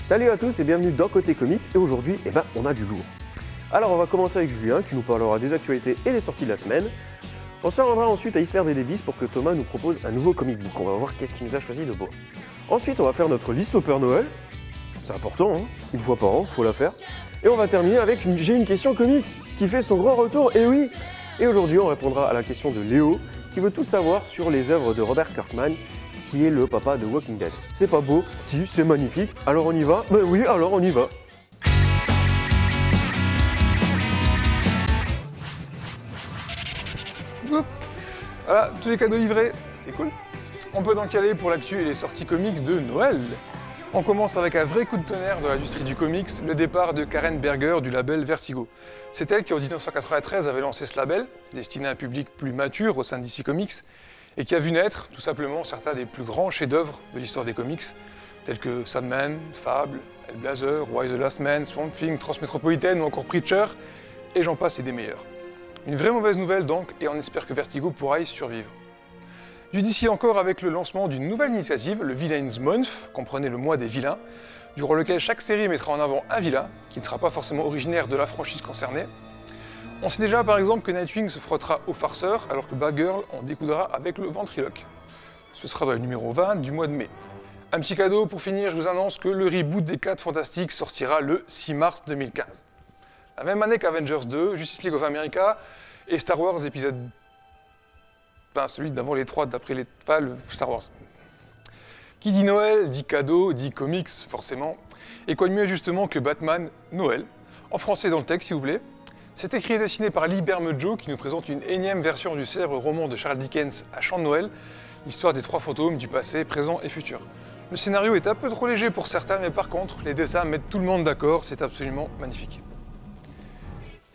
Salut à tous et bienvenue dans Côté Comics et aujourd'hui, on a du lourd. Alors on va commencer avec Julien qui nous parlera des actualités et des sorties de la semaine. On se rendra ensuite à Iceberg et Débis pour que Thomas nous propose un nouveau comic book. On va voir qu'est-ce qu'il nous a choisi de beau. Ensuite on va faire notre liste au Père Noël. C'est important, hein, une fois par an, faut la faire. Et on va terminer avec J'ai une question comics qui fait son grand retour, et oui. Et aujourd'hui on répondra à la question de Léo qui veut tout savoir sur les œuvres de Robert Kirkman, qui est le papa de Walking Dead. C'est pas beau? Si, c'est magnifique. Alors on y va? Ben oui, alors on y va. Voilà, tous les cadeaux livrés, c'est cool. On peut donc y aller pour l'actu et les sorties comics de Noël. On commence avec un vrai coup de tonnerre de l'industrie du comics, le départ de Karen Berger du label Vertigo. C'est elle qui en 1993 avait lancé ce label, destiné à un public plus mature au sein de DC Comics, et qui a vu naître tout simplement certains des plus grands chefs-d'œuvre de l'histoire des comics, tels que Sandman, Fable, Hellblazer, Why the Last Man, Swamp Thing, Transmétropolitaine ou encore Preacher, et j'en passe et des meilleurs. Une vraie mauvaise nouvelle donc, et on espère que Vertigo pourra y survivre. Du DC encore avec le lancement d'une nouvelle initiative, le Villains Month, comprenez le mois des vilains, durant lequel chaque série mettra en avant un vilain, qui ne sera pas forcément originaire de la franchise concernée. On sait déjà par exemple que Nightwing se frottera au farceur, alors que Batgirl en découdra avec le ventriloque. Ce sera dans le numéro 20 du mois de mai. Un petit cadeau pour finir, je vous annonce que le reboot des 4 Fantastiques sortira le 6 mars 2015. La même année qu'Avengers 2, Justice League of America et Star Wars épisode... celui d'avant les 3, d'après les... le Star Wars. Qui dit Noël, dit cadeau, dit comics, forcément. Et quoi de mieux justement que Batman Noël, en français dans le texte s'il vous plaît. C'est écrit et dessiné par Lee Bermejo qui nous présente une énième version du célèbre roman de Charles Dickens, À Chant de Noël, l'histoire des 3 fantômes du passé, présent et futur. Le scénario est un peu trop léger pour certains, mais par contre, les dessins mettent tout le monde d'accord, c'est absolument magnifique.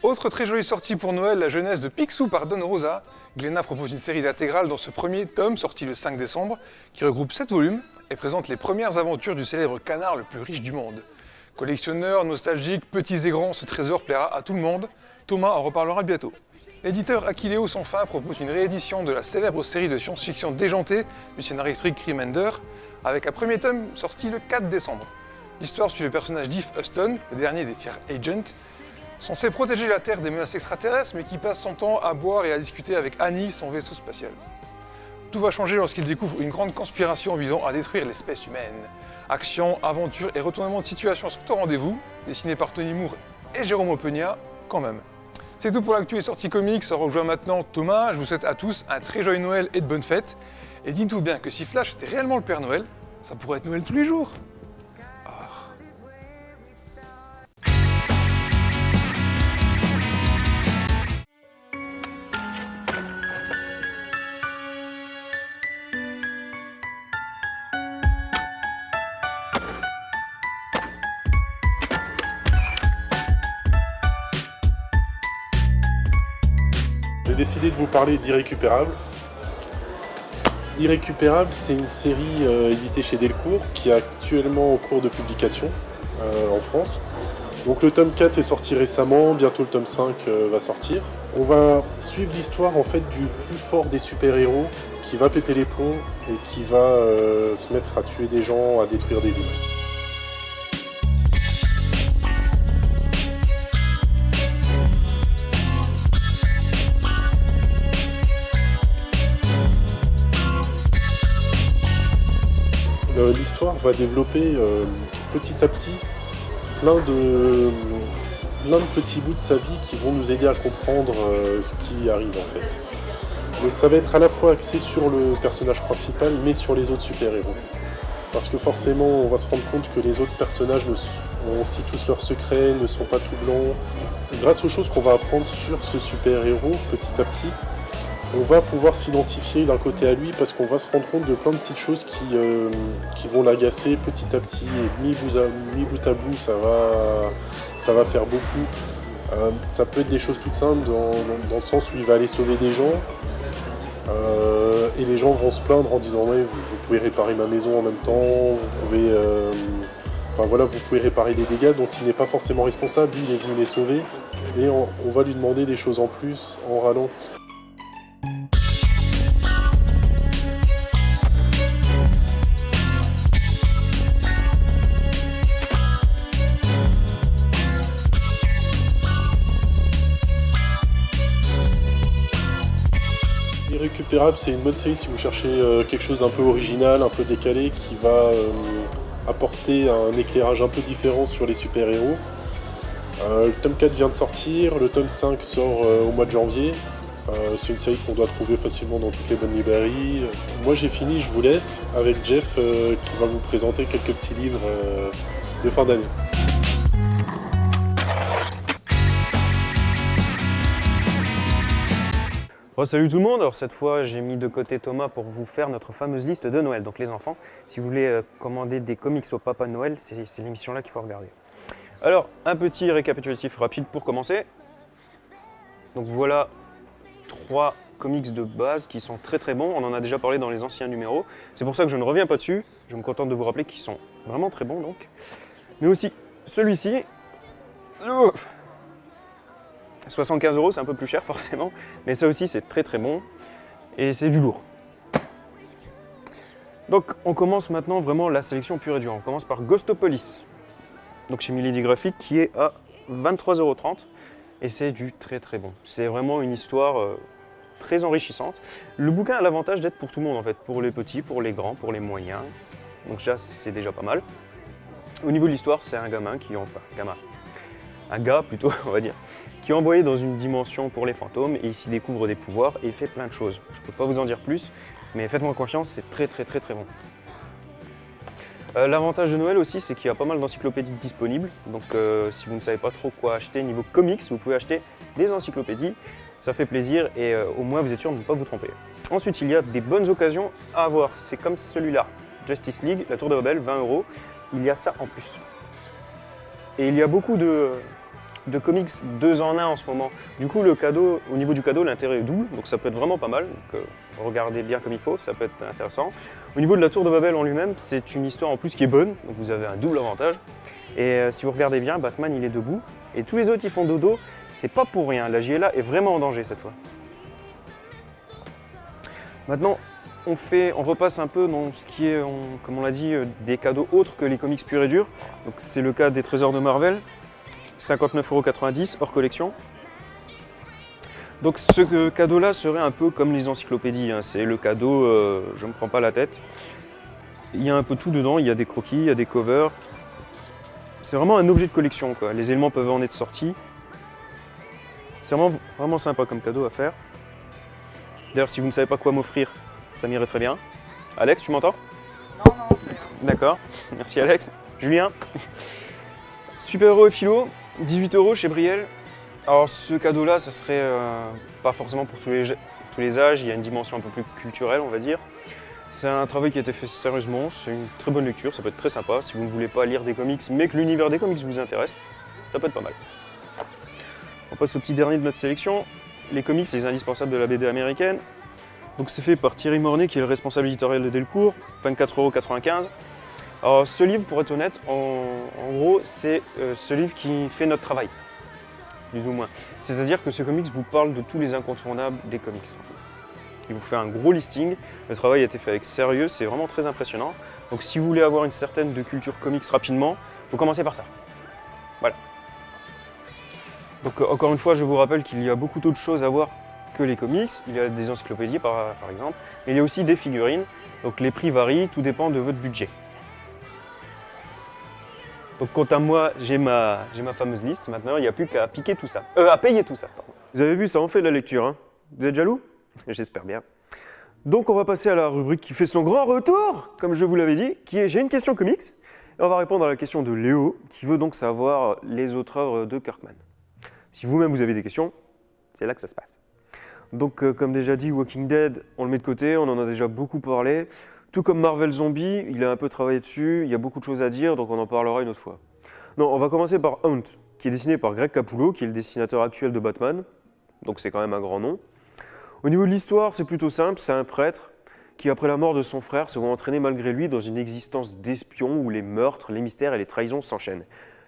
Autre très jolie sortie pour Noël, la jeunesse de Picsou par Don Rosa. Glénat propose une série d'intégrales dans ce premier tome, sorti le 5 décembre, qui regroupe 7 volumes et présente les premières aventures du célèbre canard le plus riche du monde. Collectionneurs, nostalgiques, petits et grands, ce trésor plaira à tout le monde. Thomas en reparlera bientôt. L'éditeur Aquileo sans fin propose une réédition de la célèbre série de science-fiction déjantée du scénariste Rick Remender, avec un premier tome sorti le 4 décembre. L'histoire suit le personnage d'Eve Huston, le dernier des Fear Agents, censé protéger la Terre des menaces extraterrestres, mais qui passe son temps à boire et à discuter avec Annie, son vaisseau spatial. Tout va changer lorsqu'il découvre une grande conspiration visant à détruire l'espèce humaine. Action, aventure et retournement de situation sont au rendez-vous, dessiné par Tony Moore et Jérôme Opeña, quand même. C'est tout pour l'actu et sortie comics, on rejoint maintenant Thomas, je vous souhaite à tous un très joyeux Noël et de bonnes fêtes. Et dites-vous bien que si Flash était réellement le Père Noël, ça pourrait être Noël tous les jours. J'ai décidé de vous parler d'Irrécupérable. Irrécupérable, c'est une série éditée chez Delcourt qui est actuellement en cours de publication en France. Donc le tome 4 est sorti récemment, bientôt le tome 5 va sortir. On va suivre l'histoire en fait du plus fort des super-héros qui va péter les plombs et qui va se mettre à tuer des gens, à détruire des villes. L'histoire va développer petit à petit plein de petits bouts de sa vie qui vont nous aider à comprendre ce qui arrive en fait. Mais ça va être à la fois axé sur le personnage principal mais sur les autres super-héros. Parce que forcément on va se rendre compte que les autres personnages ont aussi tous leurs secrets, ne sont pas tout blancs. Et grâce aux choses qu'on va apprendre sur ce super-héros petit à petit, on va pouvoir s'identifier d'un côté à lui parce qu'on va se rendre compte de plein de petites choses qui vont l'agacer petit à petit et mis bout à bout ça va faire beaucoup. Ça peut être des choses toutes simples dans le sens où il va aller sauver des gens et les gens vont se plaindre en disant ouais, vous pouvez réparer ma maison en même temps, vous pouvez réparer des dégâts dont il n'est pas forcément responsable, lui il est venu les sauver et on va lui demander des choses en plus en râlant. Indésirables, c'est une bonne série si vous cherchez quelque chose un peu original, un peu décalé, qui va apporter un éclairage un peu différent sur les super-héros. Le tome 4 vient de sortir, le tome 5 sort au mois de janvier. C'est une série qu'on doit trouver facilement dans toutes les bonnes librairies. Moi j'ai fini, je vous laisse avec Jeff qui va vous présenter quelques petits livres de fin d'année. Salut tout le monde, alors cette fois j'ai mis de côté Thomas pour vous faire notre fameuse liste de Noël. Donc les enfants, si vous voulez commander des comics au Papa Noël, c'est l'émission là qu'il faut regarder. Alors un petit récapitulatif rapide pour commencer. Donc voilà 3 comics de base qui sont très très bons, on en a déjà parlé dans les anciens numéros. C'est pour ça que je ne reviens pas dessus, je me contente de vous rappeler qu'ils sont vraiment très bons donc. Mais aussi celui-ci, 75 €, c'est un peu plus cher forcément, mais ça aussi c'est très très bon et c'est du lourd. Donc on commence maintenant vraiment la sélection pure et dure. On commence par Ghostopolis, donc chez Milady Graphics qui est à 23,30 € et c'est du très très bon. C'est vraiment une histoire très enrichissante. Le bouquin a l'avantage d'être pour tout le monde en fait, pour les petits, pour les grands, pour les moyens. Donc ça c'est déjà pas mal. Au niveau de l'histoire, c'est un gamin qui, un gars plutôt on va dire, qui est envoyé dans une dimension pour les fantômes et ici découvre des pouvoirs et il fait plein de choses. Je ne peux pas vous en dire plus, mais faites-moi confiance, c'est très très très très bon. L'avantage de Noël aussi, c'est qu'il y a pas mal d'encyclopédies disponibles. Donc si vous ne savez pas trop quoi acheter niveau comics, vous pouvez acheter des encyclopédies. Ça fait plaisir et au moins vous êtes sûr de ne pas vous tromper. Ensuite, il y a des bonnes occasions à avoir. C'est comme celui-là, Justice League, la Tour de Babel, 20 €. Il y a ça en plus. Et il y a beaucoup de comics 2 en 1 en ce moment. Du coup, le cadeau, au niveau du cadeau, l'intérêt est double, donc ça peut être vraiment pas mal. Donc, regardez bien comme il faut, ça peut être intéressant. Au niveau de la Tour de Babel en lui-même, c'est une histoire en plus qui est bonne, donc vous avez un double avantage. Et si vous regardez bien, Batman il est debout, et tous les autres ils font dodo, c'est pas pour rien, la JLA est vraiment en danger cette fois. Maintenant, on repasse un peu dans ce qui est, comme on l'a dit, des cadeaux autres que les comics purs et durs. Donc c'est le cas des Trésors de Marvel, 59,90 € hors collection. Donc ce cadeau-là serait un peu comme les encyclopédies, hein. C'est le cadeau, je ne me prends pas la tête. Il y a un peu tout dedans, il y a des croquis, il y a des covers. C'est vraiment un objet de collection, quoi. Les éléments peuvent en être sortis. C'est vraiment sympa comme cadeau à faire. D'ailleurs, si vous ne savez pas quoi m'offrir, ça m'irait très bien. Alex, tu m'entends? Non, c'est rien. D'accord, merci Alex. Julien, super-héros et philo, 18 € chez Brielle. Alors ce cadeau-là, ça serait pas forcément pour tous les âges, il y a une dimension un peu plus culturelle, on va dire. C'est un travail qui a été fait sérieusement, c'est une très bonne lecture, ça peut être très sympa. Si vous ne voulez pas lire des comics, mais que l'univers des comics vous intéresse, ça peut être pas mal. On passe au petit dernier de notre sélection, les comics, les indispensables de la BD américaine. Donc c'est fait par Thierry Mornay, qui est le responsable éditorial de Delcourt, 24,95 €. Alors ce livre, pour être honnête, en gros, c'est ce livre qui fait notre travail, plus ou moins. C'est-à-dire que ce comics vous parle de tous les incontournables des comics. Il vous fait un gros listing, le travail a été fait avec sérieux, c'est vraiment très impressionnant. Donc si vous voulez avoir une certaine de culture comics rapidement, il faut commencer par ça. Voilà. Donc encore une fois, je vous rappelle qu'il y a beaucoup d'autres choses à voir que les comics. Il y a des encyclopédies par exemple, mais il y a aussi des figurines. Donc les prix varient, tout dépend de votre budget. Donc quant à moi, j'ai ma fameuse liste. Maintenant, il n'y a plus qu'à piquer tout ça. À payer tout ça, pardon. Vous avez vu, ça en fait de la lecture, hein. Vous êtes jaloux? J'espère bien. Donc on va passer à la rubrique qui fait son grand retour, comme je vous l'avais dit, qui est J'ai une question comics. Et on va répondre à la question de Léo, qui veut donc savoir les autres œuvres de Kirkman. Si vous-même vous avez des questions, c'est là que ça se passe. Donc comme déjà dit, Walking Dead, on le met de côté, on en a déjà beaucoup parlé. Tout comme Marvel Zombie, il a un peu travaillé dessus, il y a beaucoup de choses à dire, donc on en parlera une autre fois. Non, on va commencer par Hunt, qui est dessiné par Greg Capullo, qui est le dessinateur actuel de Batman. Donc c'est quand même un grand nom. Au niveau de l'histoire, c'est plutôt simple, c'est un prêtre qui, après la mort de son frère, se voit entraîner malgré lui dans une existence d'espion où les meurtres, les mystères et les trahisons s'enchaînent.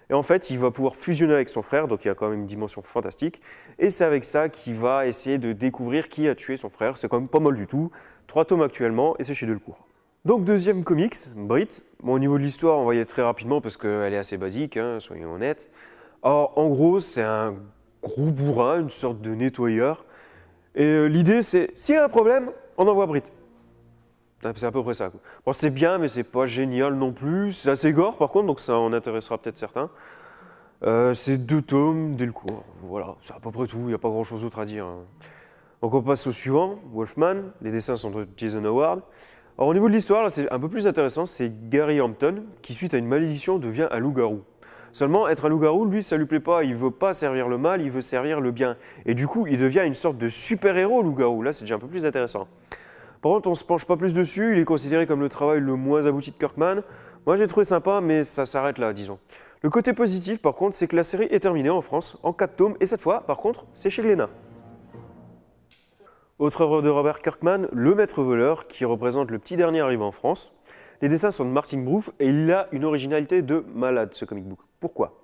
Et en fait, il va pouvoir fusionner avec son frère, donc il y a quand même une dimension fantastique, et c'est avec ça qu'il va essayer de découvrir qui a tué son frère. C'est quand même pas mal du tout. 3 tomes actuellement, et c'est chez Delcourt. Donc deuxième comics, Brit. Bon, au niveau de l'histoire, on va y aller très rapidement parce qu'elle est assez basique, hein, soyons honnêtes. Alors en gros, c'est un gros bourrin, une sorte de nettoyeur. Et l'idée c'est, s'il y a un problème, on envoie Brit. C'est à peu près ça. Quoi. Bon, c'est bien, mais c'est pas génial non plus. C'est assez gore par contre, donc ça en intéressera peut-être certains. C'est 2 tomes, Delcourt. Voilà, c'est à peu près tout, il n'y a pas grand chose d'autre à dire. Donc on passe au suivant, Wolfman. Les dessins sont de Jason Howard. Alors au niveau de l'histoire, là c'est un peu plus intéressant, c'est Gary Hampton qui, suite à une malédiction, devient un loup-garou. Seulement, être un loup-garou, lui, ça lui plaît pas. Il veut pas servir le mal, il veut servir le bien. Et du coup, il devient une sorte de super-héros loup-garou. Là, c'est déjà un peu plus intéressant. Par contre, on se penche pas plus dessus. Il est considéré comme le travail le moins abouti de Kirkman. Moi, j'ai trouvé sympa, mais ça s'arrête là, disons. Le côté positif, par contre, c'est que la série est terminée en France, en 4 tomes. Et cette fois, par contre, c'est chez Glénat. Autre œuvre de Robert Kirkman, Le Maître Voleur, qui représente le petit dernier arrivé en France. Les dessins sont de Martin Brouf et il a une originalité de malade, ce comic book. Pourquoi ?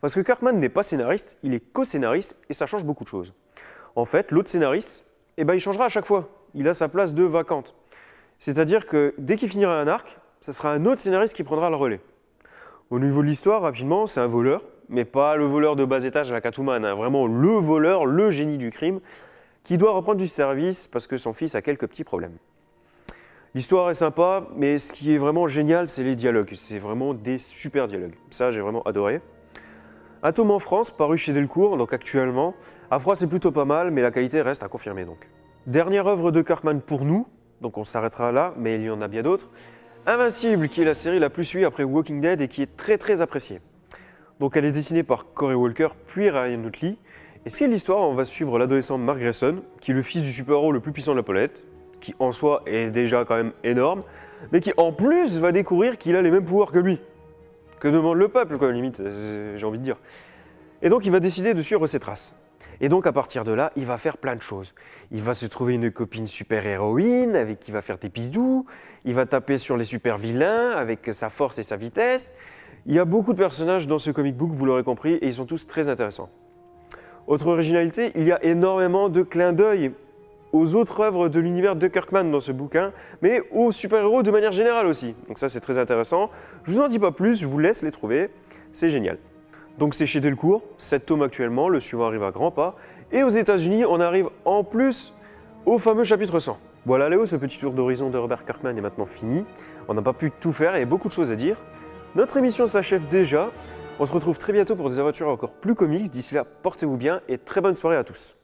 Parce que Kirkman n'est pas scénariste, il est co-scénariste et ça change beaucoup de choses. En fait, l'autre scénariste, il changera à chaque fois. Il a sa place de vacante. C'est-à-dire que dès qu'il finira un arc, ce sera un autre scénariste qui prendra le relais. Au niveau de l'histoire, rapidement, c'est un voleur, mais pas le voleur de bas étage à la Catwoman, hein, vraiment le voleur, le génie du crime, qui doit reprendre du service parce que son fils a quelques petits problèmes. L'histoire est sympa, mais ce qui est vraiment génial, c'est les dialogues. C'est vraiment des super dialogues. Ça, j'ai vraiment adoré. Un tome en France, paru chez Delcourt, donc actuellement. À froid, c'est plutôt pas mal, mais la qualité reste à confirmer donc. Dernière œuvre de Kirkman pour nous, donc on s'arrêtera là, mais il y en a bien d'autres. Invincible, qui est la série la plus suivie après Walking Dead et qui est très très appréciée. Donc elle est dessinée par Corey Walker, puis Ryan Utley. Et ce qui est l'histoire, on va suivre l'adolescent Mark Grayson, qui est le fils du super-héros le plus puissant de la planète, qui en soi est déjà quand même énorme, mais qui en plus va découvrir qu'il a les mêmes pouvoirs que lui. Que demande le peuple, quoi, limite, j'ai envie de dire. Et donc il va décider de suivre ses traces. Et donc à partir de là, il va faire plein de choses. Il va se trouver une copine super-héroïne avec qui il va faire des bisous, il va taper sur les super-vilains avec sa force et sa vitesse. Il y a beaucoup de personnages dans ce comic book, vous l'aurez compris, et ils sont tous très intéressants. Autre originalité, il y a énormément de clins d'œil aux autres œuvres de l'univers de Kirkman dans ce bouquin, mais aux super-héros de manière générale aussi. Donc ça, c'est très intéressant. Je vous en dis pas plus, je vous laisse les trouver. C'est génial. Donc c'est chez Delcourt, 7 tomes actuellement, le suivant arrive à grands pas. Et aux États-Unis, on arrive en plus au fameux chapitre 100. Voilà Léo, ce petit tour d'horizon de Robert Kirkman est maintenant fini. On n'a pas pu tout faire, il y a beaucoup de choses à dire. Notre émission s'achève déjà. On se retrouve très bientôt pour des aventures encore plus comiques. D'ici là, portez-vous bien et très bonne soirée à tous.